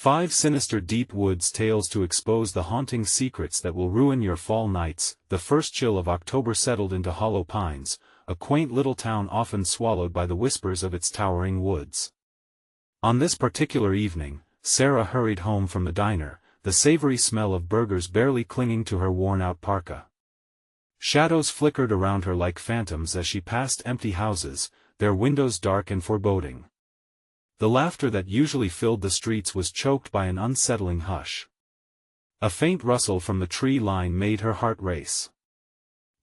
5 Sinister Deep Woods Tales to expose the haunting secrets that will ruin your fall nights. The first chill of October settled into Hollow Pines, a quaint little town often swallowed by the whispers of its towering woods. On this particular evening, Sarah hurried home from the diner, the savory smell of burgers barely clinging to her worn-out parka. Shadows flickered around her like phantoms as she passed empty houses, their windows dark and foreboding. The laughter that usually filled the streets was choked by an unsettling hush. A faint rustle from the tree line made her heart race.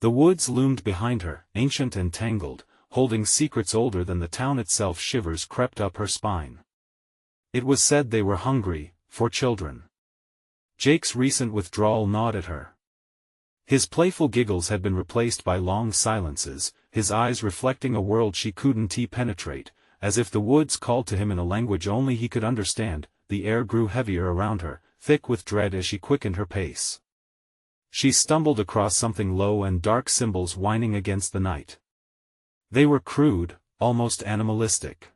The woods loomed behind her, ancient and tangled, holding secrets older than the town itself. Shivers crept up her spine. It was said they were hungry, for children. Jake's recent withdrawal gnawed at her. His playful giggles had been replaced by long silences, his eyes reflecting a world she couldn't penetrate, as if the woods called to him in a language only he could understand. The air grew heavier around her, thick with dread as she quickened her pace. She stumbled across something low and dark, symbols whining against the night. They were crude, almost animalistic.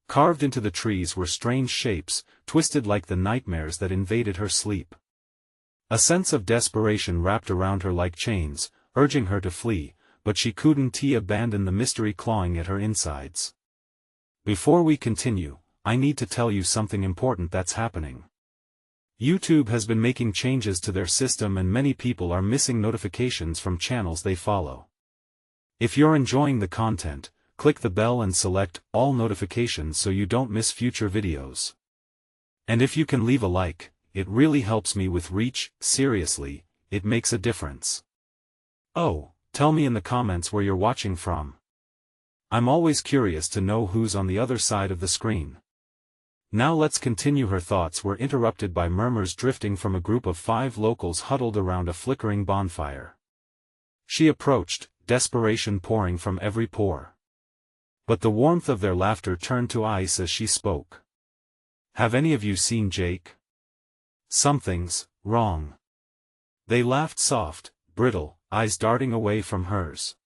Carved into the trees were strange shapes, twisted like the nightmares that invaded her sleep. A sense of desperation wrapped around her like chains, urging her to flee, but she couldn't abandon the mystery clawing at her insides. Before we continue, I need to tell you something important that's happening. YouTube has been making changes to their system and many people are missing notifications from channels they follow. If you're enjoying the content, click the bell and select all notifications so you don't miss future videos. And if you can leave a like, it really helps me with reach. Seriously, it makes a difference. Oh, tell me in the comments where you're watching from. I'm always curious to know who's on the other side of the screen. Now let's continue. Her thoughts were interrupted by murmurs drifting from a group of 5 locals huddled around a flickering bonfire. She approached, desperation pouring from every pore. But the warmth of their laughter turned to ice as she spoke. Have any of you seen Jake? Something's wrong. They laughed, soft, brittle, eyes darting away from hers.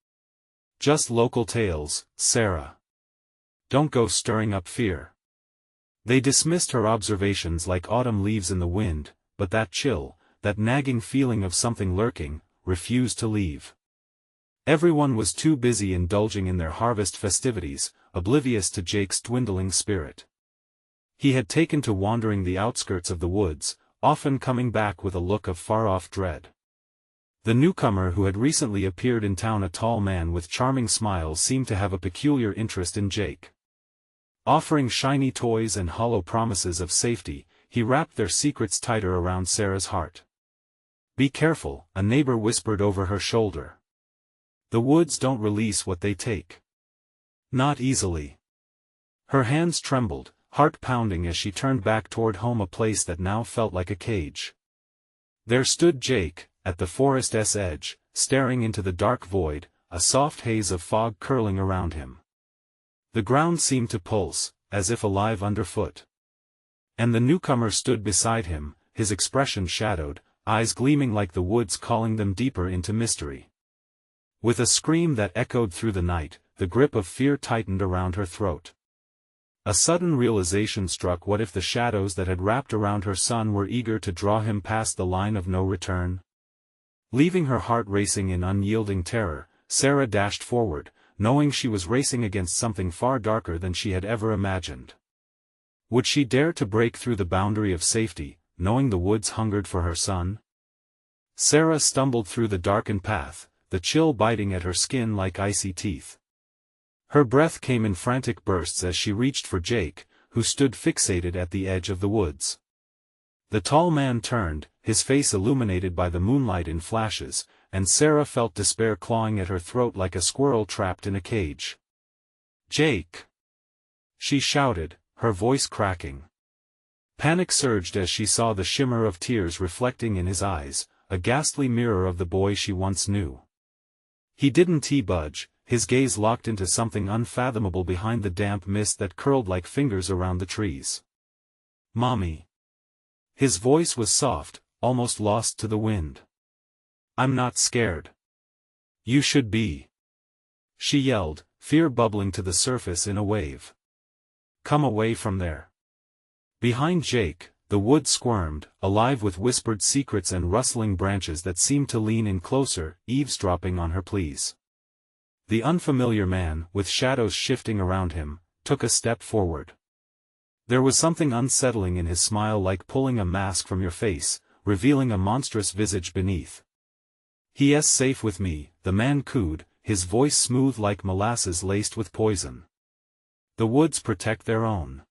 Just local tales, Sarah. Don't go stirring up fear. They dismissed her observations like autumn leaves in the wind, but that chill, that nagging feeling of something lurking, refused to leave. Everyone was too busy indulging in their harvest festivities, oblivious to Jake's dwindling spirit. He had taken to wandering the outskirts of the woods, often coming back with a look of far-off dread. The newcomer who had recently appeared in town, a tall man with charming smiles, seemed to have a peculiar interest in Jake. Offering shiny toys and hollow promises of safety, he wrapped their secrets tighter around Sarah's heart. Be careful, a neighbor whispered over her shoulder. The woods don't release what they take. Not easily. Her hands trembled, heart pounding as she turned back toward home, a place that now felt like a cage. There stood Jake, at the forest's edge, staring into the dark void, a soft haze of fog curling around him. The ground seemed to pulse, as if alive underfoot. And the newcomer stood beside him, his expression shadowed, eyes gleaming like the woods calling them deeper into mystery. With a scream that echoed through the night, the grip of fear tightened around her throat. A sudden realization struck. What if the shadows that had wrapped around her son were eager to draw him past the line of no return? Leaving her heart racing in unyielding terror, Sarah dashed forward, knowing she was racing against something far darker than she had ever imagined. Would she dare to break through the boundary of safety, knowing the woods hungered for her son? Sarah stumbled through the darkened path, the chill biting at her skin like icy teeth. Her breath came in frantic bursts as she reached for Jake, who stood fixated at the edge of the woods. The tall man turned, his face illuminated by the moonlight in flashes, and Sarah felt despair clawing at her throat like a squirrel trapped in a cage. Jake! She shouted, her voice cracking. Panic surged as she saw the shimmer of tears reflecting in his eyes, a ghastly mirror of the boy she once knew. He didn't budge, his gaze locked into something unfathomable behind the damp mist that curled like fingers around the trees. Mommy. His voice was soft, almost lost to the wind. I'm not scared. You should be. She yelled, fear bubbling to the surface in a wave. Come away from there. Behind Jake, the wood squirmed, alive with whispered secrets and rustling branches that seemed to lean in closer, eavesdropping on her pleas. The unfamiliar man, with shadows shifting around him, took a step forward. There was something unsettling in his smile, like pulling a mask from your face, revealing a monstrous visage beneath. "He's safe with me," the man cooed, his voice smooth like molasses laced with poison. "The woods protect their own.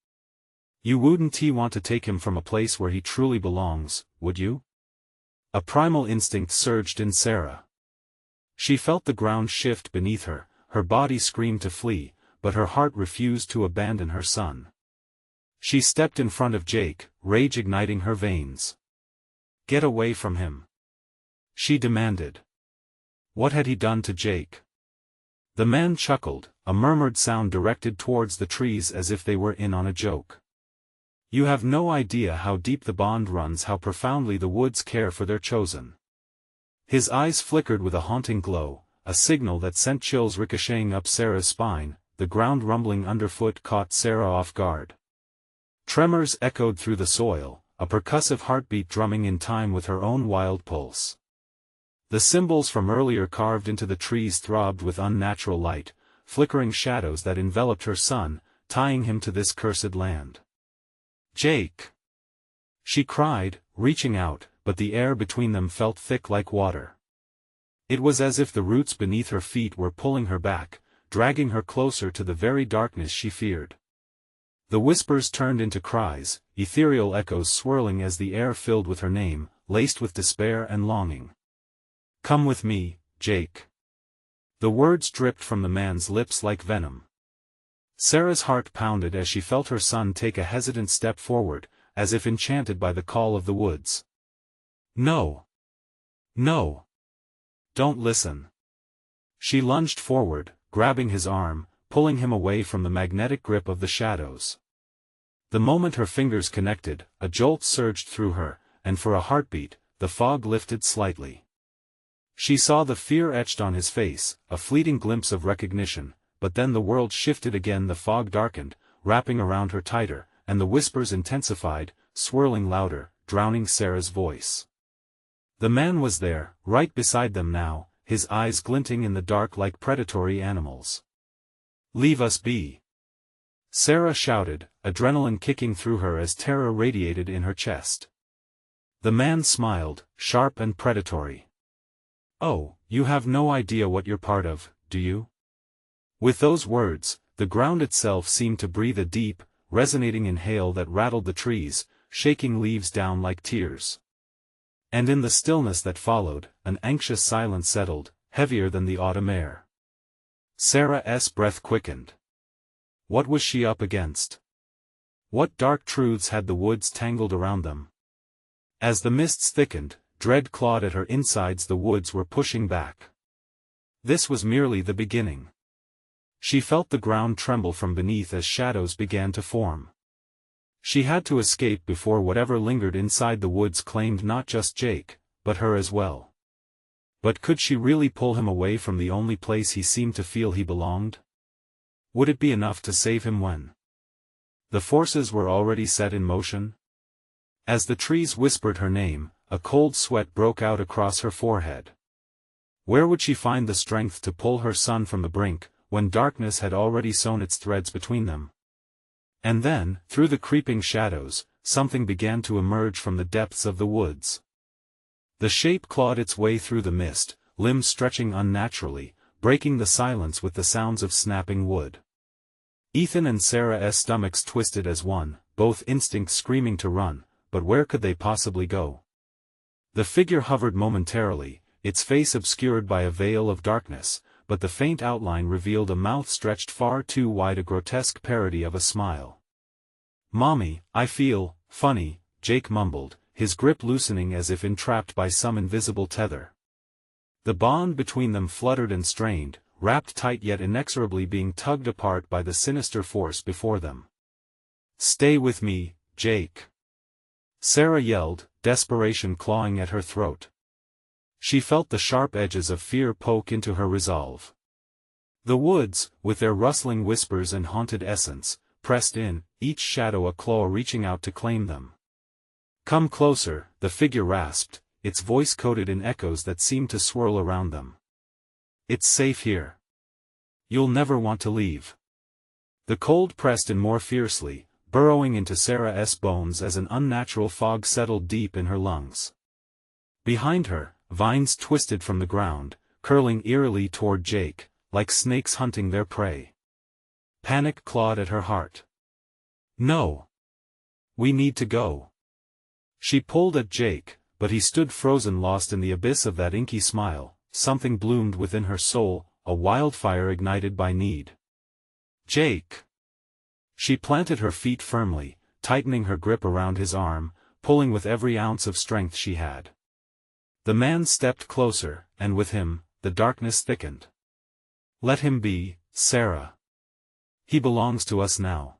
You wouldn't want to take him from a place where he truly belongs, would you?" A primal instinct surged in Sarah. She felt the ground shift beneath her, her body screamed to flee, but her heart refused to abandon her son. She stepped in front of Jake, rage igniting her veins. "Get away from him," she demanded. What had he done to Jake? The man chuckled, a murmured sound directed towards the trees as if they were in on a joke. "You have no idea how deep the bond runs, how profoundly the woods care for their chosen." His eyes flickered with a haunting glow, a signal that sent chills ricocheting up Sarah's spine. The ground rumbling underfoot caught Sarah off guard. Tremors echoed through the soil, a percussive heartbeat drumming in time with her own wild pulse. The symbols from earlier carved into the trees throbbed with unnatural light, flickering shadows that enveloped her son, tying him to this cursed land. "Jake!" she cried, reaching out, but the air between them felt thick like water. It was as if the roots beneath her feet were pulling her back, dragging her closer to the very darkness she feared. The whispers turned into cries, ethereal echoes swirling as the air filled with her name, laced with despair and longing. "Come with me, Jake." The words dripped from the man's lips like venom. Sarah's heart pounded as she felt her son take a hesitant step forward, as if enchanted by the call of the woods. "No. No. Don't listen." She lunged forward, grabbing his arm, pulling him away from the magnetic grip of the shadows. The moment her fingers connected, a jolt surged through her, and for a heartbeat, the fog lifted slightly. She saw the fear etched on his face, a fleeting glimpse of recognition, but then the world shifted again. The fog darkened, wrapping around her tighter, and the whispers intensified, swirling louder, drowning Sarah's voice. The man was there, right beside them now, his eyes glinting in the dark like predatory animals. "Leave us be!" Sarah shouted, adrenaline kicking through her as terror radiated in her chest. The man smiled, sharp and predatory. "Oh, you have no idea what you're part of, do you?" With those words, the ground itself seemed to breathe a deep, resonating inhale that rattled the trees, shaking leaves down like tears. And in the stillness that followed, an anxious silence settled, heavier than the autumn air. Sarah's breath quickened. What was she up against? What dark truths had the woods tangled around them? As the mists thickened, dread clawed at her insides. The woods were pushing back. This was merely the beginning. She felt the ground tremble from beneath as shadows began to form. She had to escape before whatever lingered inside the woods claimed not just Jake, but her as well. But could she really pull him away from the only place he seemed to feel he belonged? Would it be enough to save him when the forces were already set in motion? As the trees whispered her name, a cold sweat broke out across her forehead. Where would she find the strength to pull her son from the brink, when darkness had already sewn its threads between them? And then, through the creeping shadows, something began to emerge from the depths of the woods. The shape clawed its way through the mist, limbs stretching unnaturally, breaking the silence with the sounds of snapping wood. Ethan and Sarah's stomachs twisted as one, both instincts screaming to run, but where could they possibly go? The figure hovered momentarily, its face obscured by a veil of darkness, but the faint outline revealed a mouth stretched far too wide, a grotesque parody of a smile. "Mommy, I feel funny," Jake mumbled, his grip loosening as if entrapped by some invisible tether. The bond between them fluttered and strained, wrapped tight yet inexorably being tugged apart by the sinister force before them. "Stay with me, Jake!" Sarah yelled, desperation clawing at her throat. She felt the sharp edges of fear poke into her resolve. The woods, with their rustling whispers and haunted essence, pressed in, each shadow a claw reaching out to claim them. "Come closer," the figure rasped, its voice coated in echoes that seemed to swirl around them. "It's safe here. You'll never want to leave." The cold pressed in more fiercely, burrowing into Sarah's bones as an unnatural fog settled deep in her lungs. Behind her, vines twisted from the ground, curling eerily toward Jake, like snakes hunting their prey. Panic clawed at her heart. "No. We need to go." She pulled at Jake, but he stood frozen, lost in the abyss of that inky smile. Something bloomed within her soul, a wildfire ignited by need. "Jake!" She planted her feet firmly, tightening her grip around his arm, pulling with every ounce of strength she had. The man stepped closer, and with him, the darkness thickened. "Let him be, Sarah. He belongs to us now.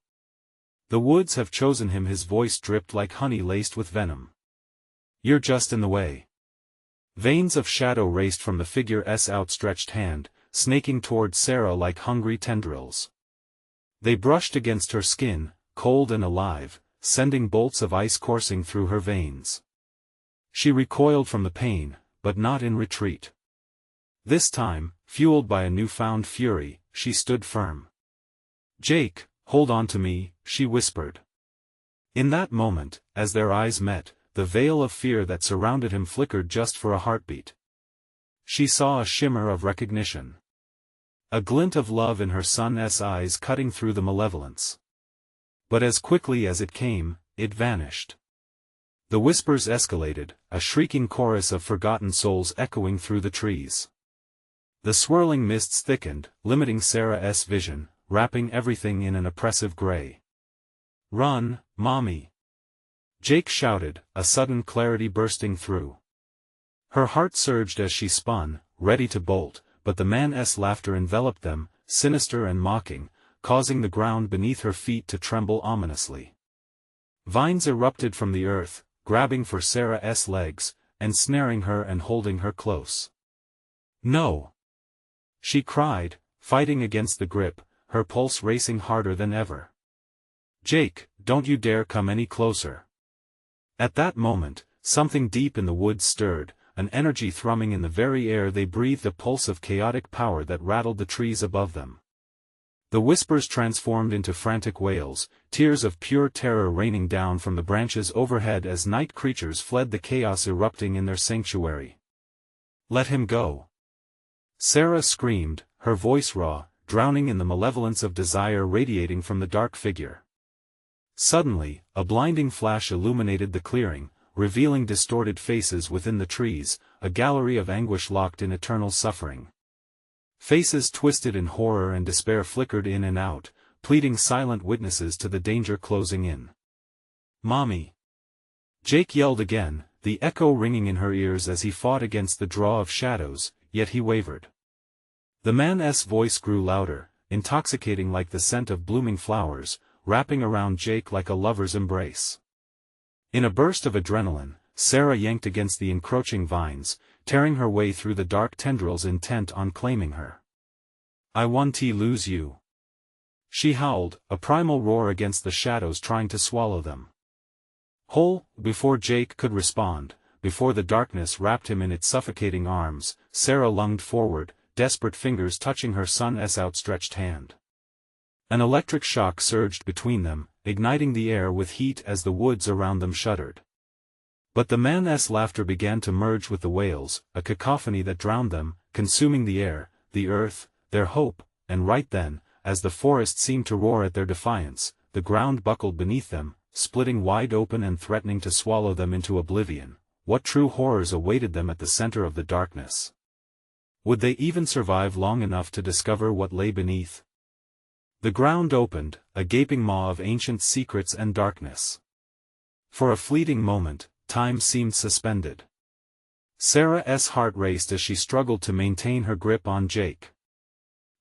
The woods have chosen him." His voice dripped like honey laced with venom. "You're just in the way." Veins of shadow raced from the figure's outstretched hand, snaking toward Sarah like hungry tendrils. They brushed against her skin, cold and alive, sending bolts of ice coursing through her veins. She recoiled from the pain, but not in retreat. This time, fueled by a newfound fury, she stood firm. "Jake, hold on to me," she whispered. In that moment, as their eyes met, the veil of fear that surrounded him flickered just for a heartbeat. She saw a shimmer of recognition. A glint of love in her son's eyes cutting through the malevolence. But as quickly as it came, it vanished. The whispers escalated, a shrieking chorus of forgotten souls echoing through the trees. The swirling mists thickened, limiting Sarah's vision, wrapping everything in an oppressive gray. "Run, Mommy!" Jake shouted, a sudden clarity bursting through. Her heart surged as she spun, ready to bolt, but the man's laughter enveloped them, sinister and mocking, causing the ground beneath her feet to tremble ominously. Vines erupted from the earth, grabbing for Sarah's legs, ensnaring her and holding her close. "No!" she cried, fighting against the grip, her pulse racing harder than ever. "Jake, don't you dare come any closer." At that moment, something deep in the woods stirred, an energy thrumming in the very air they breathed, a pulse of chaotic power that rattled the trees above them. The whispers transformed into frantic wails, tears of pure terror raining down from the branches overhead as night creatures fled the chaos erupting in their sanctuary. "Let him go!" Sarah screamed, her voice raw, drowning in the malevolence of desire radiating from the dark figure. Suddenly, a blinding flash illuminated the clearing, revealing distorted faces within the trees, a gallery of anguish locked in eternal suffering. Faces twisted in horror and despair flickered in and out, pleading silent witnesses to the danger closing in. "Mommy!" Jake yelled again, the echo ringing in her ears as he fought against the draw of shadows, yet he wavered. The man's voice grew louder, intoxicating like the scent of blooming flowers, wrapping around Jake like a lover's embrace. In a burst of adrenaline, Sarah yanked against the encroaching vines, tearing her way through the dark tendrils intent on claiming her. "I want to lose you!" she howled, a primal roar against the shadows trying to swallow them. Whole, before Jake could respond, before the darkness wrapped him in its suffocating arms, Sarah lunged forward, desperate fingers touching her son's outstretched hand. An electric shock surged between them, igniting the air with heat as the woods around them shuddered. But the man's laughter began to merge with the wails, a cacophony that drowned them, consuming the air, the earth, their hope, and right then, as the forest seemed to roar at their defiance, the ground buckled beneath them, splitting wide open and threatening to swallow them into oblivion. What true horrors awaited them at the center of the darkness? Would they even survive long enough to discover what lay beneath? The ground opened, a gaping maw of ancient secrets and darkness. For a fleeting moment, time seemed suspended. Sarah's heart raced as she struggled to maintain her grip on Jake.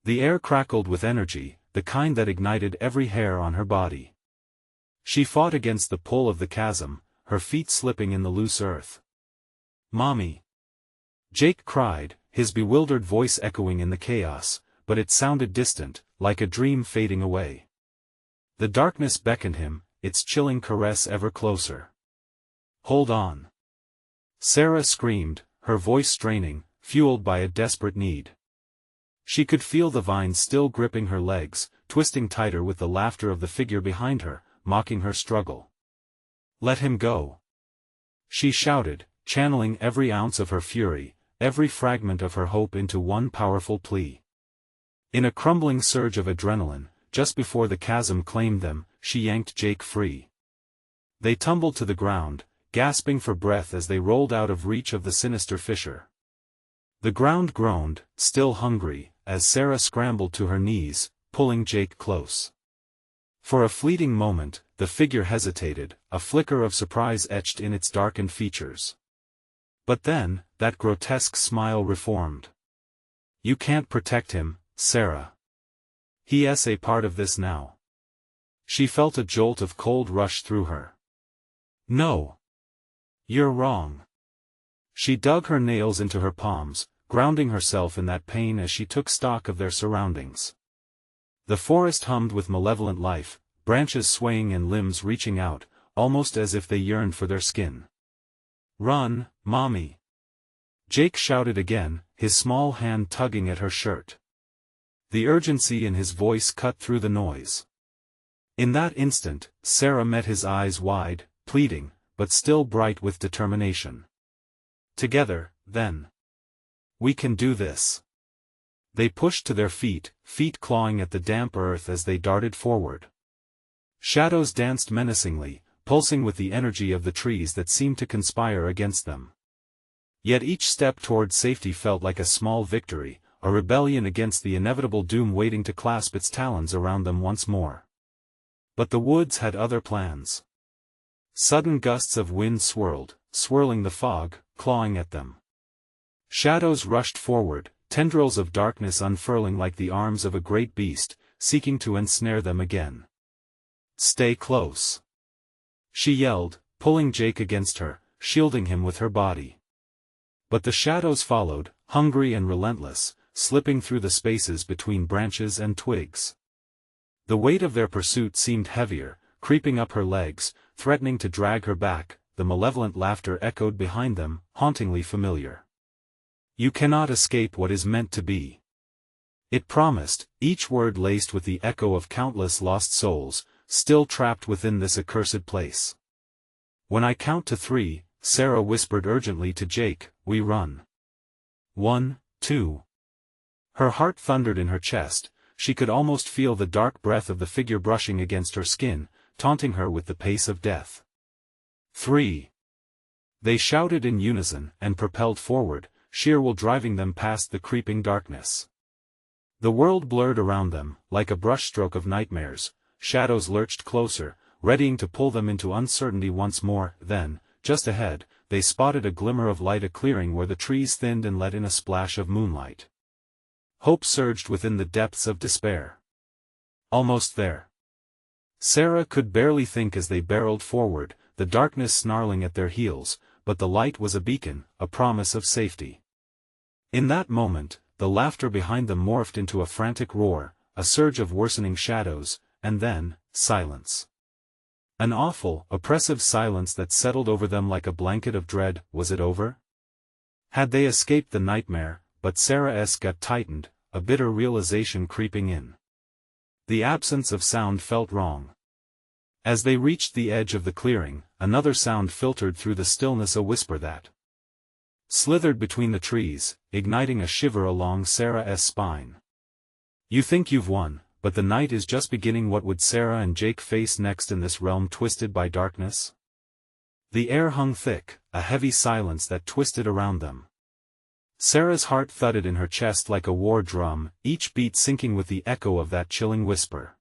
The air crackled with energy, the kind that ignited every hair on her body. She fought against the pull of the chasm, her feet slipping in the loose earth. "Mommy!" Jake cried, his bewildered voice echoing in the chaos, but it sounded distant, like a dream fading away. The darkness beckoned him, its chilling caress ever closer. "Hold on!" Sarah screamed, her voice straining, fueled by a desperate need. She could feel the vines still gripping her legs, twisting tighter with the laughter of the figure behind her, mocking her struggle. "Let him go!" she shouted, channeling every ounce of her fury, every fragment of her hope into one powerful plea. In a crumbling surge of adrenaline, just before the chasm claimed them, she yanked Jake free. They tumbled to the ground, gasping for breath as they rolled out of reach of the sinister fissure. The ground groaned, still hungry, as Sarah scrambled to her knees, pulling Jake close. For a fleeting moment, the figure hesitated, a flicker of surprise etched in its darkened features. But then, that grotesque smile reformed. "You can't protect him, Sarah. He's a part of this now." She felt a jolt of cold rush through her. "No. You're wrong." She dug her nails into her palms, grounding herself in that pain as she took stock of their surroundings. The forest hummed with malevolent life, branches swaying and limbs reaching out, almost as if they yearned for their skin. "Run, Mommy!" Jake shouted again, his small hand tugging at her shirt. The urgency in his voice cut through the noise. In that instant, Sarah met his eyes wide, pleading, but still bright with determination. "Together, then. We can do this." They pushed to their feet, feet clawing at the damp earth as they darted forward. Shadows danced menacingly, pulsing with the energy of the trees that seemed to conspire against them. Yet each step toward safety felt like a small victory, a rebellion against the inevitable doom waiting to clasp its talons around them once more. But the woods had other plans. Sudden gusts of wind swirled, swirling the fog, clawing at them. Shadows rushed forward, tendrils of darkness unfurling like the arms of a great beast, seeking to ensnare them again. "Stay close!" she yelled, pulling Jake against her, shielding him with her body. But the shadows followed, hungry and relentless, slipping through the spaces between branches and twigs. The weight of their pursuit seemed heavier, creeping up her legs, threatening to drag her back. The malevolent laughter echoed behind them, hauntingly familiar. "You cannot escape what is meant to be," it promised, each word laced with the echo of countless lost souls, still trapped within this accursed place. "When I count to 3, Sarah whispered urgently to Jake, "we run. 1, 2. Her heart thundered in her chest, she could almost feel the dark breath of the figure brushing against her skin, taunting her with the pace of death. 3. They shouted in unison and propelled forward, sheer will driving them past the creeping darkness. The world blurred around them, like a brushstroke of nightmares. Shadows lurched closer, readying to pull them into uncertainty once more. Then, just ahead, they spotted a glimmer of light, a clearing where the trees thinned and let in a splash of moonlight. Hope surged within the depths of despair. Almost there. Sarah could barely think as they barreled forward, the darkness snarling at their heels, but the light was a beacon, a promise of safety. In that moment, the laughter behind them morphed into a frantic roar, a surge of worsening shadows, and then, silence. An awful, oppressive silence that settled over them like a blanket of dread. Was it over? Had they escaped the nightmare? But Sarah's gut tightened, a bitter realization creeping in. The absence of sound felt wrong. As they reached the edge of the clearing, another sound filtered through the stillness, a whisper that slithered between the trees, igniting a shiver along Sarah's spine. "You think you've won, but the night is just beginning." What would Sarah and Jake face next in this realm twisted by darkness? The air hung thick, a heavy silence that twisted around them. Sarah's heart thudded in her chest like a war drum, each beat sinking with the echo of that chilling whisper.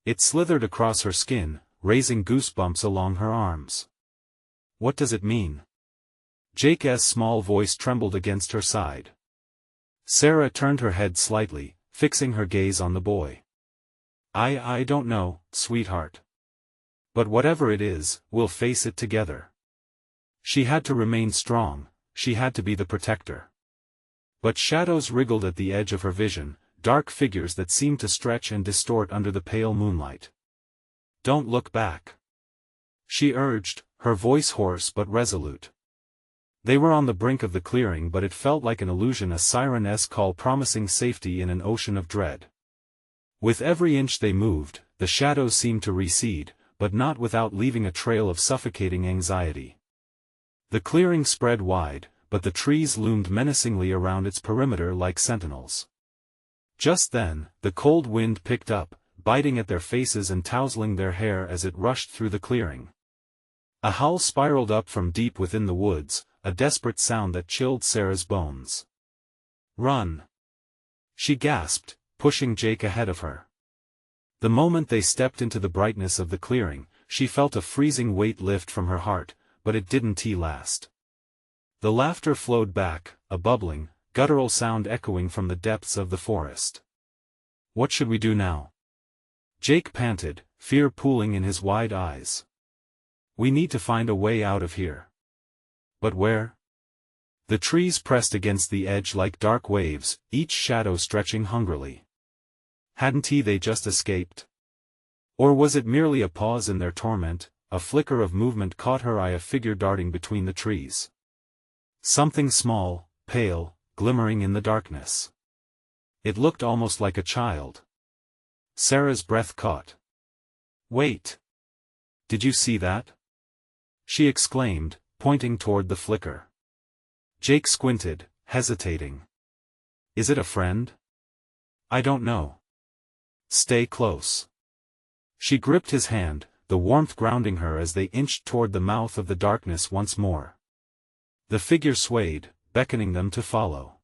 It slithered across her skin, raising goosebumps along her arms. "What does it mean?" Jake's small voice trembled against her side. Sarah turned her head slightly, fixing her gaze on the boy. I don't know, sweetheart. But whatever it is, we'll face it together." She had to remain strong, she had to be the protector. But shadows wriggled at the edge of her vision, dark figures that seemed to stretch and distort under the pale moonlight. Don't look back, she urged, her voice hoarse but resolute. They were on the brink of the clearing, but it felt like an illusion, a siren-esque call promising safety in an ocean of dread. With every inch they moved, the shadows seemed to recede, but not without leaving a trail of suffocating anxiety. The clearing spread wide, but the trees loomed menacingly around its perimeter like sentinels. Just then, the cold wind picked up, biting at their faces and tousling their hair as it rushed through the clearing. A howl spiraled up from deep within the woods, a desperate sound that chilled Sarah's bones. "Run!" she gasped, pushing Jake ahead of her. The moment they stepped into the brightness of the clearing, she felt a freezing weight lift from her heart, but it didn't last. The laughter flowed back, a bubbling, guttural sound echoing from the depths of the forest. "What should we do now?" Jake panted, fear pooling in his wide eyes. "We need to find a way out of here." "But where?" The trees pressed against the edge like dark waves, each shadow stretching hungrily. Hadn't they just escaped? Or was it merely a pause in their torment? A flicker of movement caught her eye, a figure darting between the trees. Something small, pale, glimmering in the darkness. It looked almost like a child. Sarah's breath caught. "Wait! Did you see that?" she exclaimed, pointing toward the flicker. Jake squinted, hesitating. "Is it a friend?" "I don't know." "Stay close." She gripped his hand, the warmth grounding her as they inched toward the mouth of the darkness once more. The figure swayed, beckoning them to follow.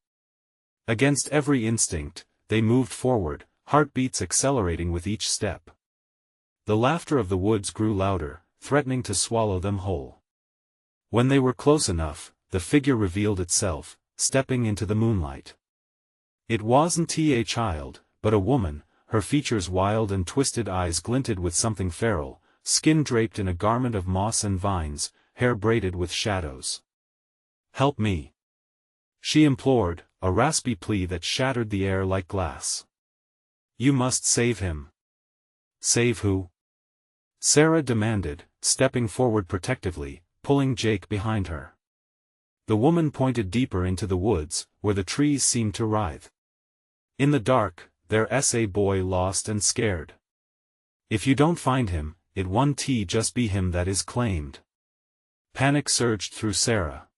Against every instinct, they moved forward, heartbeats accelerating with each step. The laughter of the woods grew louder, threatening to swallow them whole. When they were close enough, the figure revealed itself, stepping into the moonlight. It wasn't a child, but a woman, her features wild and twisted, eyes glinted with something feral, skin draped in a garment of moss and vines, hair braided with shadows. "Help me," she implored, a raspy plea that shattered the air like glass. "You must save him." "Save who?" Sarah demanded, stepping forward protectively, pulling Jake behind her. The woman pointed deeper into the woods, where the trees seemed to writhe. "In the dark, there's a boy lost and scared. If you don't find him, it won't just be him that is claimed." Panic surged through Sarah.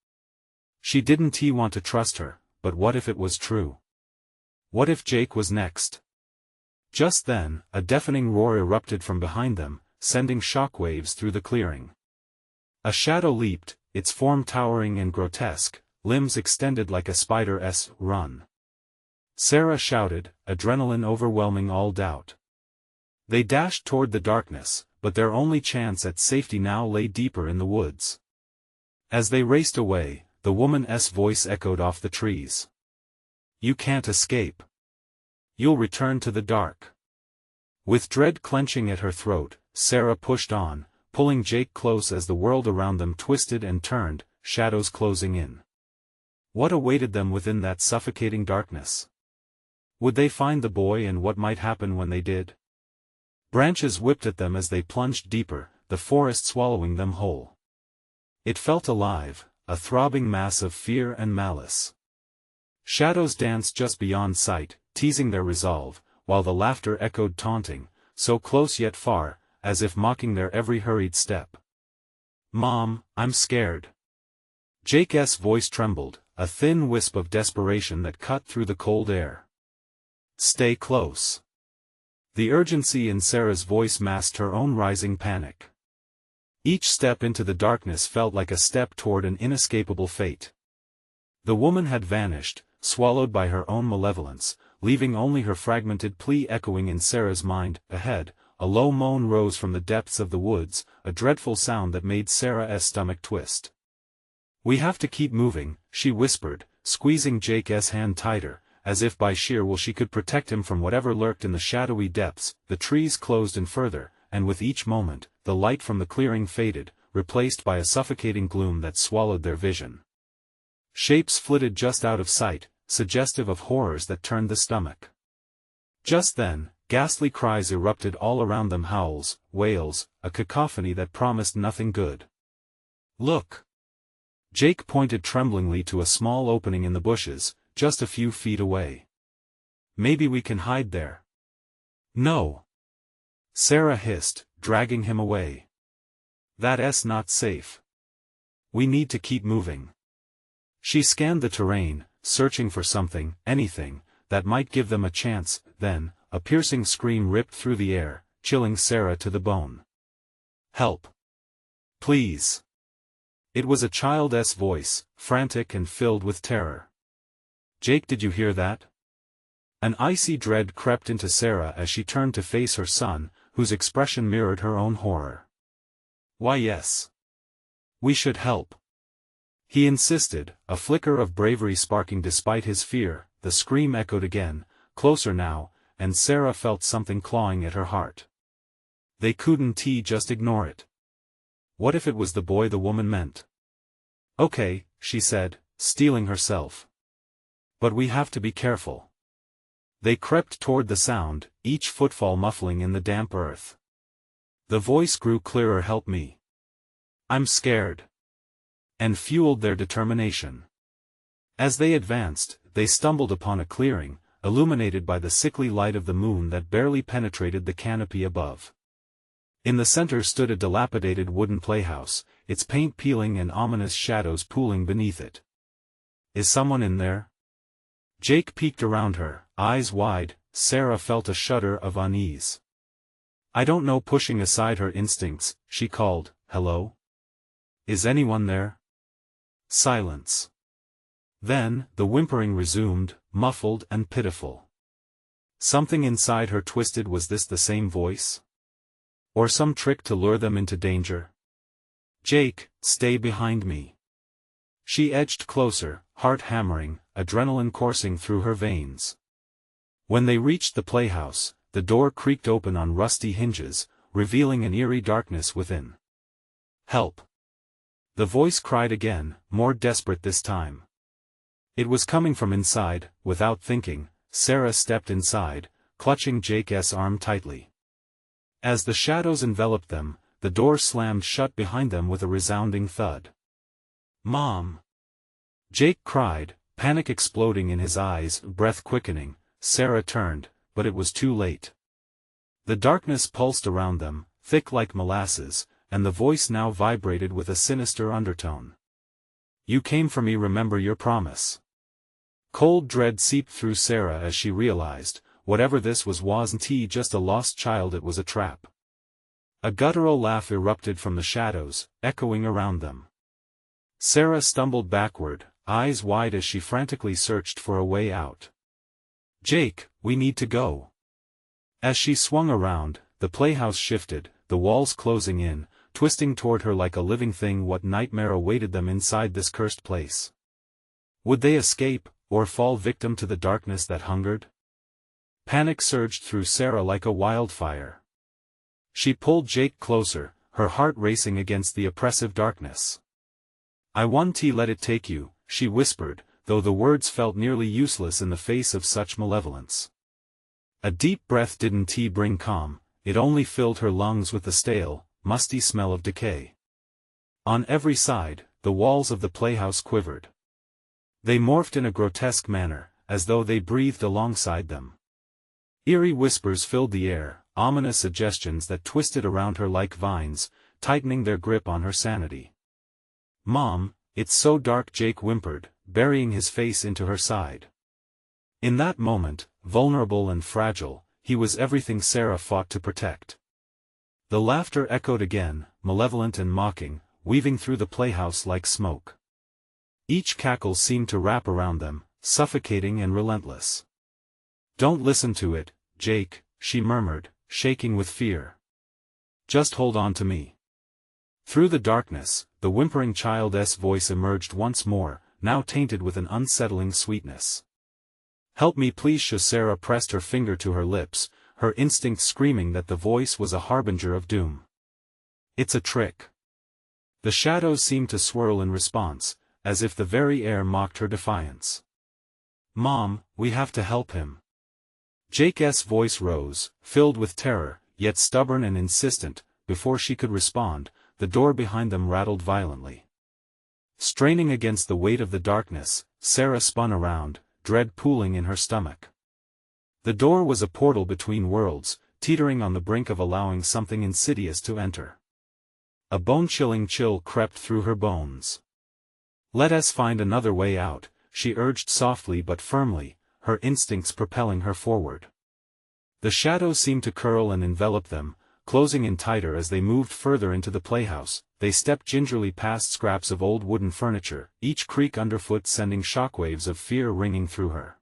She didn't want to trust her, but what if it was true? What if Jake was next? Just then, a deafening roar erupted from behind them, sending shockwaves through the clearing. A shadow leaped, its form towering and grotesque, limbs extended like a spider's run. Sarah shouted, adrenaline overwhelming all doubt. They dashed toward the darkness, but their only chance at safety now lay deeper in the woods. As they raced away, the woman's voice echoed off the trees. "You can't escape. You'll return to the dark." With dread clenching at her throat, Sarah pushed on, pulling Jake close as the world around them twisted and turned, shadows closing in. What awaited them within that suffocating darkness? Would they find the boy, and what might happen when they did? Branches whipped at them as they plunged deeper, the forest swallowing them whole. It felt alive, a throbbing mass of fear and malice. Shadows danced just beyond sight, teasing their resolve, while the laughter echoed taunting, so close yet far, as if mocking their every hurried step. "Mom, I'm scared." Jake's voice trembled, a thin wisp of desperation that cut through the cold air. "Stay close." The urgency in Sarah's voice masked her own rising panic. Each step into the darkness felt like a step toward an inescapable fate. The woman had vanished, swallowed by her own malevolence, leaving only her fragmented plea echoing in Sarah's mind. Ahead, a low moan rose from the depths of the woods, a dreadful sound that made Sarah's stomach twist. "We have to keep moving," she whispered, squeezing Jake's hand tighter, as if by sheer will she could protect him from whatever lurked in the shadowy depths. The trees closed in further, and with each moment, the light from the clearing faded, replaced by a suffocating gloom that swallowed their vision. Shapes flitted just out of sight, suggestive of horrors that turned the stomach. Just then, Ghastly cries erupted all around them, howls, wails, a cacophony that promised nothing good. "Look!" Jake pointed tremblingly to a small opening in the bushes, just a few feet away. "Maybe we can hide there." "No!" Sarah hissed, dragging him away. "That's not safe. We need to keep moving." She scanned the terrain, searching for something, anything, that might give them a chance. Then, a piercing scream ripped through the air, chilling Sarah to the bone. "Help! Please!" It was a child's voice, frantic and filled with terror. "Jake, did you hear that?" An icy dread crept into Sarah as she turned to face her son, whose expression mirrored her own horror. "Why, yes. We should help," he insisted, a flicker of bravery sparking despite his fear. The scream echoed again, closer now, and Sarah felt something clawing at her heart. They couldn't just ignore it. What if it was the boy the woman meant? "Okay," she said, steeling herself. "But we have to be careful." They crept toward the sound, each footfall muffling in the damp earth. The voice grew clearer, "Help me. I'm scared," and fueled their determination. As they advanced, they stumbled upon a clearing, illuminated by the sickly light of the moon that barely penetrated the canopy above. In the center stood a dilapidated wooden playhouse, its paint peeling and ominous shadows pooling beneath it. "Is someone in there?" Jake peeked around her, eyes wide. Sarah felt a shudder of unease. "I don't know," pushing aside her instincts, she called, "Hello? Is anyone there?" Silence. Then, the whimpering resumed, muffled and pitiful. Something inside her twisted. Was this the same voice? Or some trick to lure them into danger? "Jake, stay behind me." She edged closer, heart hammering, adrenaline coursing through her veins. When they reached the playhouse, the door creaked open on rusty hinges, revealing an eerie darkness within. "Help!" The voice cried again, more desperate this time. It was coming from inside. Without thinking, Sarah stepped inside, clutching Jake's arm tightly. As the shadows enveloped them, the door slammed shut behind them with a resounding thud. "Mom!" Jake cried, panic exploding in his eyes, breath quickening. Sarah turned, but it was too late. The darkness pulsed around them, thick like molasses, and the voice now vibrated with a sinister undertone. "You came for me, remember your promise." Cold dread seeped through Sarah as she realized, whatever this wasn't just a lost child, it was a trap. A guttural laugh erupted from the shadows, echoing around them. Sarah stumbled backward, eyes wide as she frantically searched for a way out. "Jake, we need to go." As she swung around, the playhouse shifted, the walls closing in, twisting toward her like a living thing. What nightmare awaited them inside this cursed place? Would they escape, or fall victim to the darkness that hungered? Panic surged through Sarah like a wildfire. She pulled Jake closer, her heart racing against the oppressive darkness. "I won't let it take you," she whispered, though the words felt nearly useless in the face of such malevolence. A deep breath didn't bring calm, it only filled her lungs with the stale, musty smell of decay. On every side, the walls of the playhouse quivered. They morphed in a grotesque manner, as though they breathed alongside them. Eerie whispers filled the air, ominous suggestions that twisted around her like vines, tightening their grip on her sanity. "Mom, it's so dark," Jake whimpered, burying his face into her side. In that moment, vulnerable and fragile, he was everything Sarah fought to protect. The laughter echoed again, malevolent and mocking, weaving through the playhouse like smoke. Each cackle seemed to wrap around them, suffocating and relentless. "Don't listen to it, Jake," she murmured, shaking with fear. "Just hold on to me." Through the darkness, the whimpering child's voice emerged once more, now tainted with an unsettling sweetness. "Help me please." Sarah pressed her finger to her lips, her instinct screaming that the voice was a harbinger of doom. "It's a trick." The shadows seemed to swirl in response, as if the very air mocked her defiance. "Mom, we have to help him." Jake's voice rose, filled with terror, yet stubborn and insistent. Before she could respond, the door behind them rattled violently. Straining against the weight of the darkness, Sarah spun around, dread pooling in her stomach. The door was a portal between worlds, teetering on the brink of allowing something insidious to enter. A bone-chilling chill crept through her bones. "Let us find another way out," she urged softly but firmly, her instincts propelling her forward. The shadows seemed to curl and envelop them, closing in tighter as they moved further into the playhouse. They stepped gingerly past scraps of old wooden furniture, each creak underfoot sending shockwaves of fear ringing through her.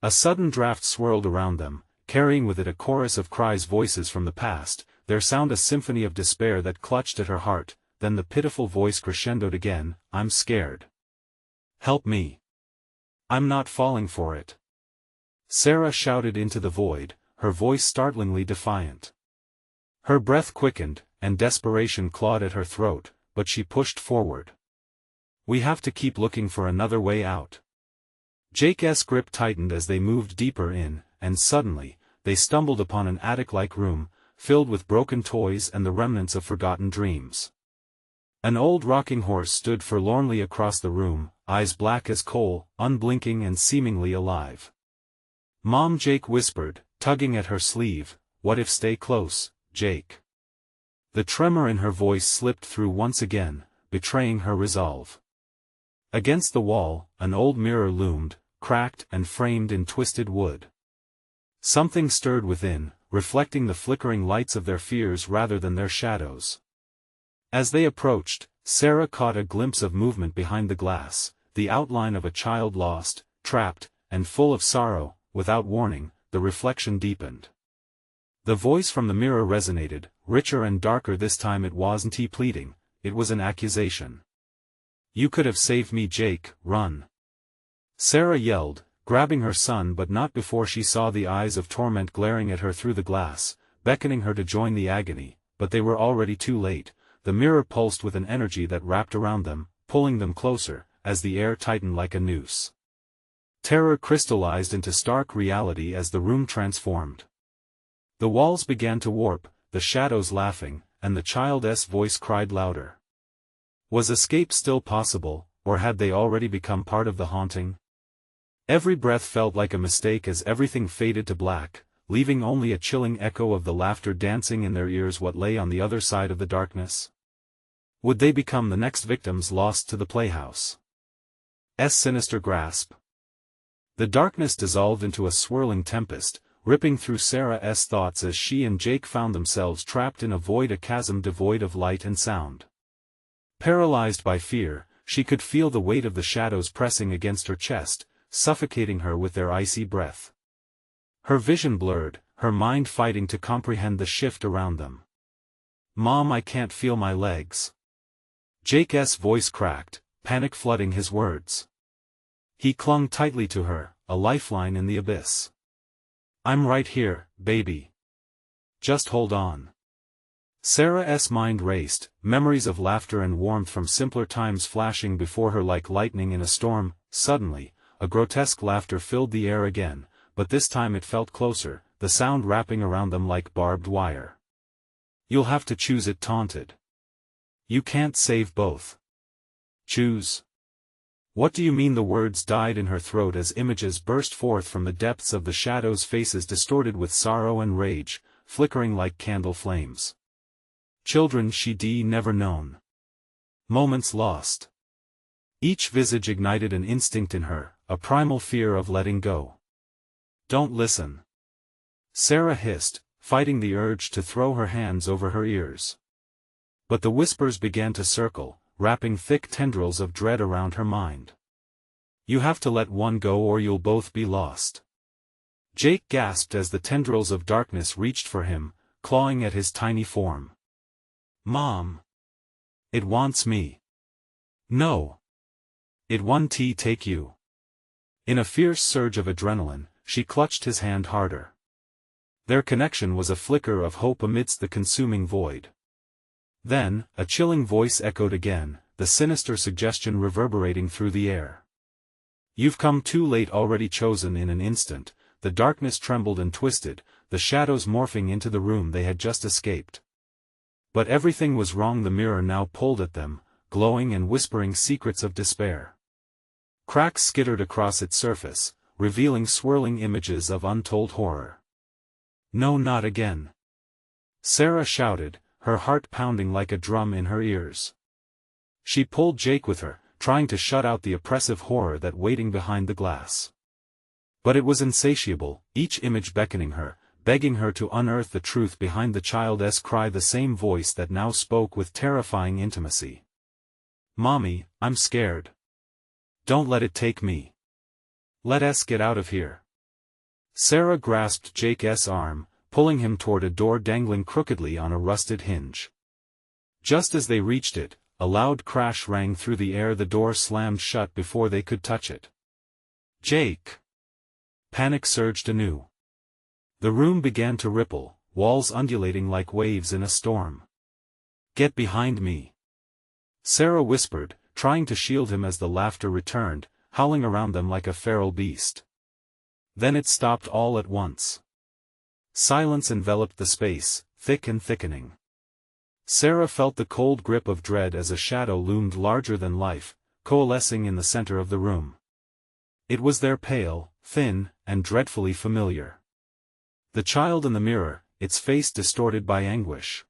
A sudden draft swirled around them, carrying with it a chorus of cries, voices from the past, their sound a symphony of despair that clutched at her heart. Then the pitiful voice crescendoed again, "I'm scared. Help me. I'm not falling for it." Sarah shouted into the void, her voice startlingly defiant. Her breath quickened, and desperation clawed at her throat, but she pushed forward. "We have to keep looking for another way out." Jake's grip tightened as they moved deeper in, and suddenly, they stumbled upon an attic-like room, filled with broken toys and the remnants of forgotten dreams. An old rocking horse stood forlornly across the room, eyes black as coal, unblinking and seemingly alive. "Mom," Jake whispered, tugging at her sleeve. "What if? Stay close, Jake." The tremor in her voice slipped through once again, betraying her resolve. Against the wall, an old mirror loomed, cracked and framed in twisted wood. Something stirred within, reflecting the flickering lights of their fears rather than their shadows. As they approached, Sarah caught a glimpse of movement behind the glass, the outline of a child lost, trapped, and full of sorrow. Without warning, the reflection deepened. The voice from the mirror resonated, richer and darker this time. It wasn't pleading, it was an accusation. "You could have saved me, Jake, run!" Sarah yelled, grabbing her son, but not before she saw the eyes of torment glaring at her through the glass, beckoning her to join the agony. But they were already too late. The mirror pulsed with an energy that wrapped around them, pulling them closer, as the air tightened like a noose. Terror crystallized into stark reality as the room transformed. The walls began to warp, the shadows laughing, and the child's voice cried louder. Was escape still possible, or had they already become part of the haunting? Every breath felt like a mistake as everything faded to black, leaving only a chilling echo of the laughter dancing in their ears. What lay on the other side of the darkness? Would they become the next victims lost to the playhouse? Sinister grasp. The darkness dissolved into a swirling tempest, ripping through Sarah's thoughts as she and Jake found themselves trapped in a void, a chasm devoid of light and sound. Paralyzed by fear, she could feel the weight of the shadows pressing against her chest, suffocating her with their icy breath. Her vision blurred, her mind fighting to comprehend the shift around them. "Mom, I can't feel my legs." Jake's voice cracked, panic flooding his words. He clung tightly to her, a lifeline in the abyss. "I'm right here, baby. Just hold on." Sarah's mind raced, memories of laughter and warmth from simpler times flashing before her like lightning in a storm. Suddenly, a grotesque laughter filled the air again, but this time it felt closer, the sound wrapping around them like barbed wire. "You'll have to choose," it taunted. "You can't save both. Choose." "What do you mean?" The words died in her throat as images burst forth from the depths of the shadows, faces distorted with sorrow and rage, flickering like candle flames. Children she'd never known. Moments lost. Each visage ignited an instinct in her, a primal fear of letting go. "Don't listen," Sarah hissed, fighting the urge to throw her hands over her ears. But the whispers began to circle, wrapping thick tendrils of dread around her mind. "You have to let one go or you'll both be lost." Jake gasped as the tendrils of darkness reached for him, clawing at his tiny form. "Mom! It wants me." "No. It won't take you." In a fierce surge of adrenaline, she clutched his hand harder. Their connection was a flicker of hope amidst the consuming void. Then, a chilling voice echoed again, the sinister suggestion reverberating through the air. "You've come too late." Already chosen in an instant, the darkness trembled and twisted, the shadows morphing into the room they had just escaped. But everything was wrong. The mirror now pulled at them, glowing and whispering secrets of despair. Cracks skittered across its surface, revealing swirling images of untold horror. "No, not again!" Sarah shouted, her heart pounding like a drum in her ears. She pulled Jake with her, trying to shut out the oppressive horror that waiting behind the glass. But it was insatiable, each image beckoning her, begging her to unearth the truth behind the child's cry, the same voice that now spoke with terrifying intimacy. "Mommy, I'm scared. Don't let it take me. Let us get out of here." Sarah grasped Jake's arm, pulling him toward a door dangling crookedly on a rusted hinge. Just as they reached it, a loud crash rang through the air. The door slammed shut before they could touch it. "Jake!" Panic surged anew. The room began to ripple, walls undulating like waves in a storm. "Get behind me!" Sarah whispered, trying to shield him as the laughter returned, howling around them like a feral beast. Then it stopped all at once. Silence enveloped the space, thick and thickening. Sarah felt the cold grip of dread as a shadow loomed larger than life, coalescing in the center of the room. It was there, pale, thin, and dreadfully familiar. The child in the mirror, its face distorted by anguish.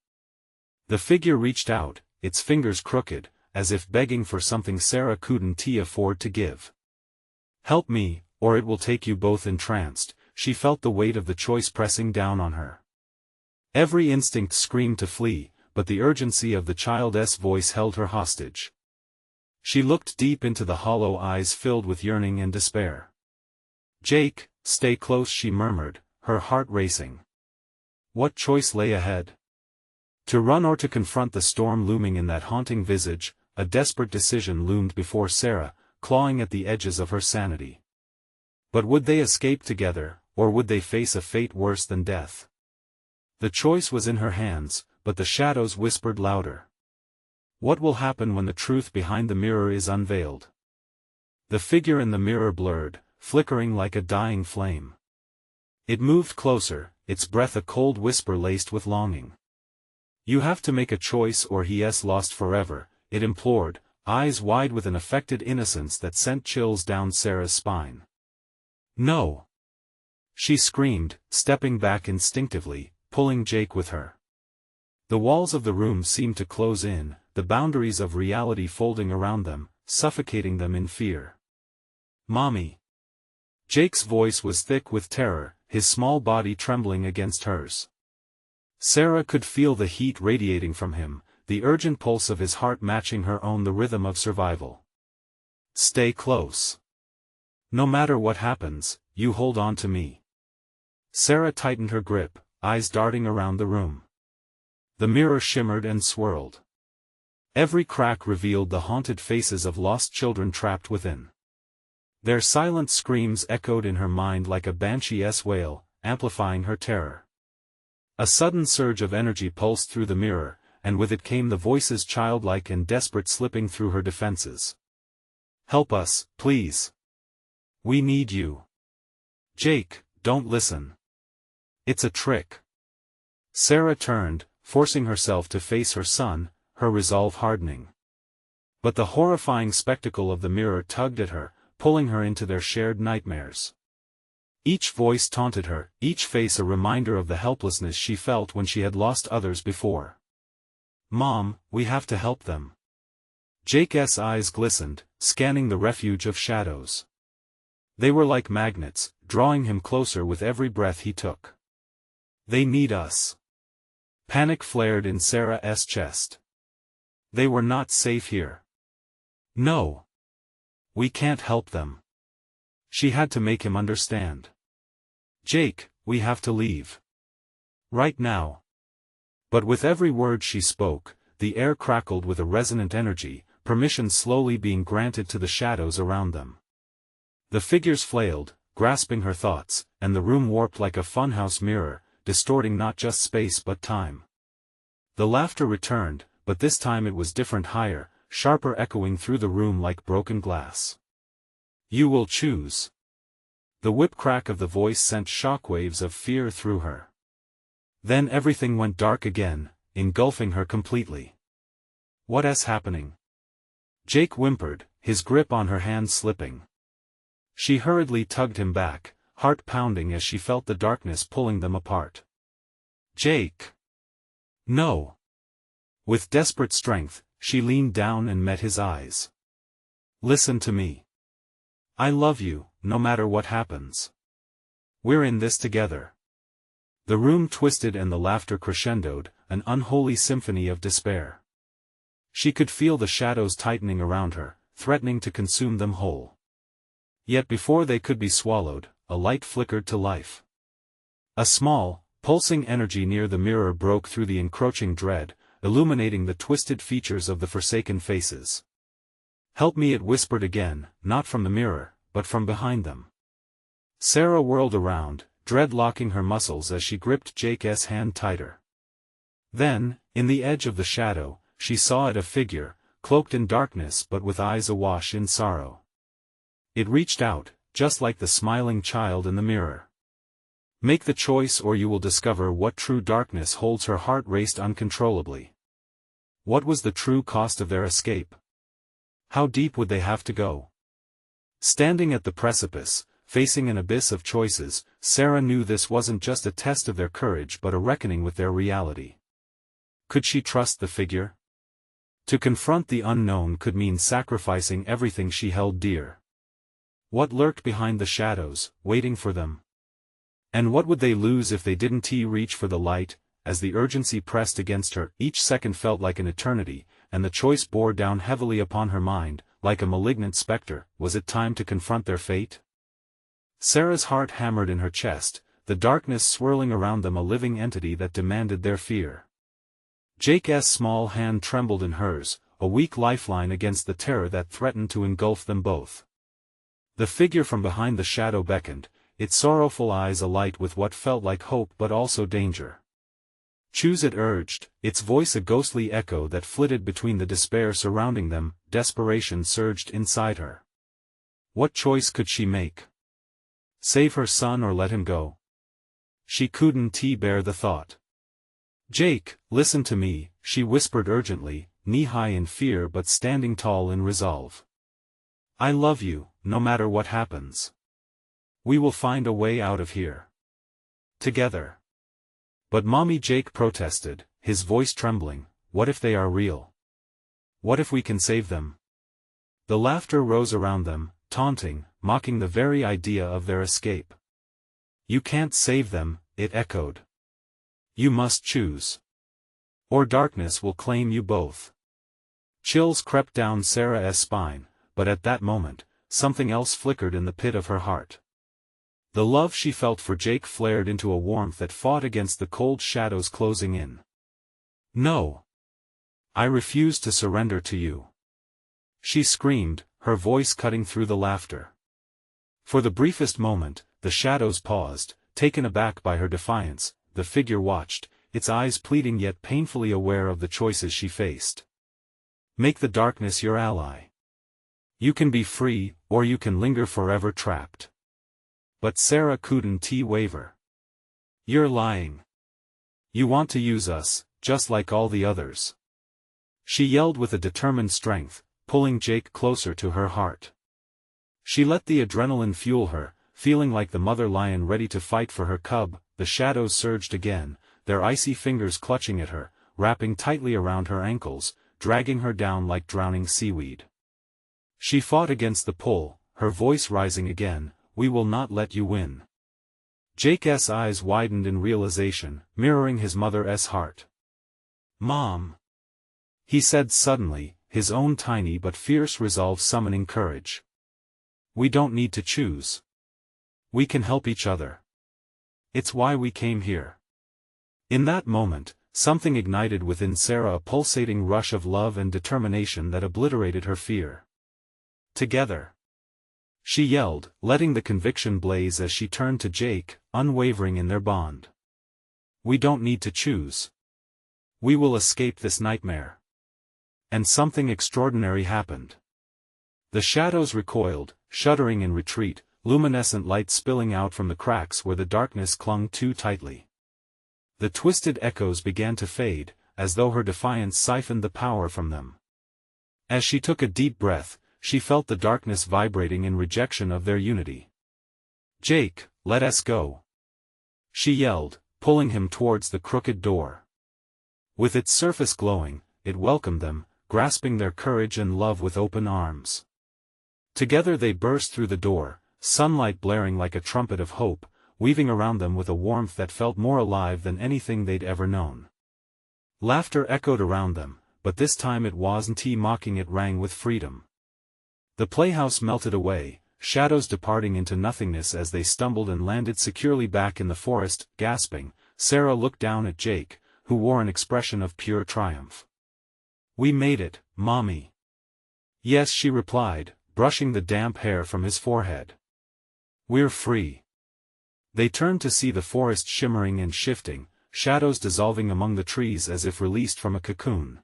The figure reached out, its fingers crooked, as if begging for something Sarah couldn't afford to give. "Help me, or it will take you both." Entranced, she felt the weight of the choice pressing down on her. Every instinct screamed to flee, but the urgency of the child's voice held her hostage. She looked deep into the hollow eyes filled with yearning and despair. "Jake, stay close," she murmured, her heart racing. What choice lay ahead? To run or to confront the storm looming in that haunting visage? A desperate decision loomed before Sarah, clawing at the edges of her sanity. But would they escape together, or would they face a fate worse than death? The choice was in her hands, but the shadows whispered louder. What will happen when the truth behind the mirror is unveiled? The figure in the mirror blurred, flickering like a dying flame. It moved closer, its breath a cold whisper laced with longing. "You have to make a choice or he's lost forever," it implored, eyes wide with an affected innocence that sent chills down Sarah's spine. "No!" she screamed, stepping back instinctively, pulling Jake with her. The walls of the room seemed to close in, the boundaries of reality folding around them, suffocating them in fear. "Mommy!" Jake's voice was thick with terror, his small body trembling against hers. Sarah could feel the heat radiating from him, the urgent pulse of his heart matching her own, the rhythm of survival. "Stay close. No matter what happens, you hold on to me." Sarah tightened her grip, eyes darting around the room. The mirror shimmered and swirled. Every crack revealed the haunted faces of lost children trapped within. Their silent screams echoed in her mind like a banshee's wail, amplifying her terror. A sudden surge of energy pulsed through the mirror, and with it came the voices, childlike and desperate, slipping through her defenses. "Help us, please. We need you. Jake, don't listen. It's a trick." Sarah turned, forcing herself to face her son, her resolve hardening. But the horrifying spectacle of the mirror tugged at her, pulling her into their shared nightmares. Each voice taunted her, each face a reminder of the helplessness she felt when she had lost others before. "Mom, we have to help them." Jake's eyes glistened, scanning the refuge of shadows. They were like magnets, drawing him closer with every breath he took. "They need us." Panic flared in Sarah's chest. They were not safe here. "No. We can't help them." She had to make him understand. "Jake, we have to leave. Right now." But with every word she spoke, the air crackled with a resonant energy, permission slowly being granted to the shadows around them. The figures flailed, grasping her thoughts, and the room warped like a funhouse mirror, distorting not just space but time. The laughter returned, but this time it was different, higher, sharper, echoing through the room like broken glass. "You will choose. The whip crack of the voice sent shockwaves of fear through her. Then everything went dark again, engulfing her completely. "What's happening?" Jake whimpered, his grip on her hand slipping. She hurriedly tugged him back, heart pounding as she felt the darkness pulling them apart. "Jake! No!" With desperate strength, she leaned down and met his eyes. "Listen to me. I love you, no matter what happens. We're in this together." The room twisted and the laughter crescendoed, an unholy symphony of despair. She could feel the shadows tightening around her, threatening to consume them whole. Yet before they could be swallowed, a light flickered to life. A small, pulsing energy near the mirror broke through the encroaching dread, illuminating the twisted features of the forsaken faces. "Help me," it whispered again, not from the mirror, but from behind them. Sarah whirled around, dread locking her muscles as she gripped Jake's hand tighter. Then, in the edge of the shadow, she saw it, a figure, cloaked in darkness but with eyes awash in sorrow. It reached out, just like the smiling child in the mirror. "Make the choice or you will discover what true darkness holds." Her heart raced uncontrollably. What was the true cost of their escape? How deep would they have to go? Standing at the precipice, facing an abyss of choices, Sarah knew this wasn't just a test of their courage but a reckoning with their reality. Could she trust the figure? To confront the unknown could mean sacrificing everything she held dear. What lurked behind the shadows, waiting for them? And what would they lose if they didn't reach for the light? As the urgency pressed against her, each second felt like an eternity, and the choice bore down heavily upon her mind, like a malignant specter. Was it time to confront their fate? Sarah's heart hammered in her chest, the darkness swirling around them, a living entity that demanded their fear. Jake's small hand trembled in hers, a weak lifeline against the terror that threatened to engulf them both. The figure from behind the shadow beckoned, its sorrowful eyes alight with what felt like hope but also danger. "Choose," it urged, its voice a ghostly echo that flitted between the despair surrounding them. Desperation surged inside her. What choice could she make? Save her son or let him go? She couldn't bear the thought. "Jake, listen to me," she whispered urgently, knee-high in fear but standing tall in resolve. "I love you, no matter what happens. We will find a way out of here. Together." "But Mommy," Jake protested, his voice trembling, "what if they are real? What if we can save them?" The laughter rose around them, taunting, mocking the very idea of their escape. "You can't save them," it echoed. "You must choose. Or darkness will claim you both." Chills crept down Sarah's spine, but at that moment, something else flickered in the pit of her heart. The love she felt for Jake flared into a warmth that fought against the cold shadows closing in. "No. I refuse to surrender to you," she screamed, her voice cutting through the laughter. For the briefest moment, the shadows paused, taken aback by her defiance. The figure watched, its eyes pleading yet painfully aware of the choices she faced. "Make the darkness your ally. You can be free, or you can linger forever trapped." But Sarah couldn't waver. "You're lying. You want to use us, just like all the others," she yelled with a determined strength, pulling Jake closer to her heart. She let the adrenaline fuel her, feeling like the mother lion ready to fight for her cub. The shadows surged again, their icy fingers clutching at her, wrapping tightly around her ankles, dragging her down like drowning seaweed. She fought against the pull, her voice rising again, "We will not let you win." Jake's eyes widened in realization, mirroring his mother's heart. "Mom," he said suddenly, his own tiny but fierce resolve summoning courage. "We don't need to choose. We can help each other. It's why we came here." In that moment, something ignited within Sarah, a pulsating rush of love and determination that obliterated her fear. "Together," she yelled, letting the conviction blaze as she turned to Jake, unwavering in their bond. "We don't need to choose. We will escape this nightmare." And something extraordinary happened. The shadows recoiled, shuddering in retreat, luminescent light spilling out from the cracks where the darkness clung too tightly. The twisted echoes began to fade, as though her defiance siphoned the power from them. As she took a deep breath, she felt the darkness vibrating in rejection of their unity. "Jake, let us go," she yelled, pulling him towards the crooked door. With its surface glowing, it welcomed them, grasping their courage and love with open arms. Together they burst through the door, sunlight blaring like a trumpet of hope, weaving around them with a warmth that felt more alive than anything they'd ever known. Laughter echoed around them, but this time it wasn't mocking, it rang with freedom. The playhouse melted away, shadows departing into nothingness as they stumbled and landed securely back in the forest. Gasping, Sarah looked down at Jake, who wore an expression of pure triumph. "We made it, Mommy." "Yes," she replied, brushing the damp hair from his forehead. "We're free." They turned to see the forest shimmering and shifting, shadows dissolving among the trees as if released from a cocoon.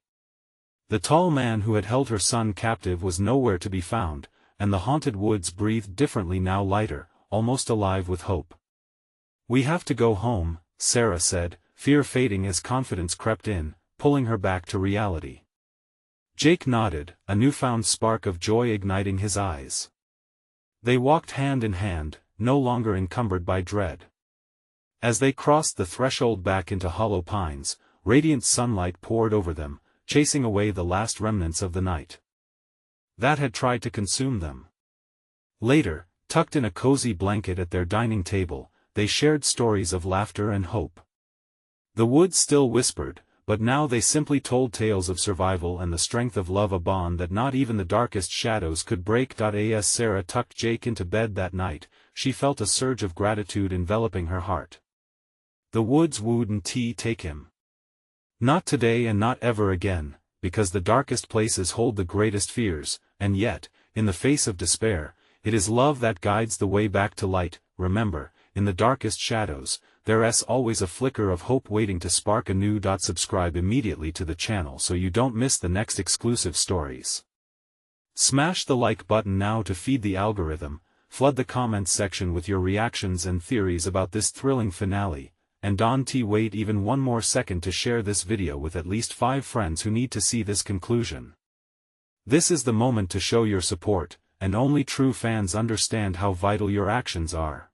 The tall man who had held her son captive was nowhere to be found, and the haunted woods breathed differently now, lighter, almost alive with hope. "We have to go home," Sarah said, fear fading as confidence crept in, pulling her back to reality. Jake nodded, a newfound spark of joy igniting his eyes. They walked hand in hand, no longer encumbered by dread. As they crossed the threshold back into Hollow Pines, radiant sunlight poured over them, chasing away the last remnants of the night that had tried to consume them. Later, tucked in a cozy blanket at their dining table, they shared stories of laughter and hope. The woods still whispered, but now they simply told tales of survival and the strength of love, a bond that not even the darkest shadows could break. As Sarah tucked Jake into bed that night, she felt a surge of gratitude enveloping her heart. The woods wouldn't take him. Not today and not ever again, because the darkest places hold the greatest fears, and yet, in the face of despair, it is love that guides the way back to light. Remember, in the darkest shadows, there's always a flicker of hope waiting to spark anew. Subscribe immediately to the channel so you don't miss the next exclusive stories. Smash the like button now to feed the algorithm, flood the comments section with your reactions and theories about this thrilling finale, and don't wait even one more second to share this video with at least 5 friends who need to see this conclusion. This is the moment to show your support, and only true fans understand how vital your actions are.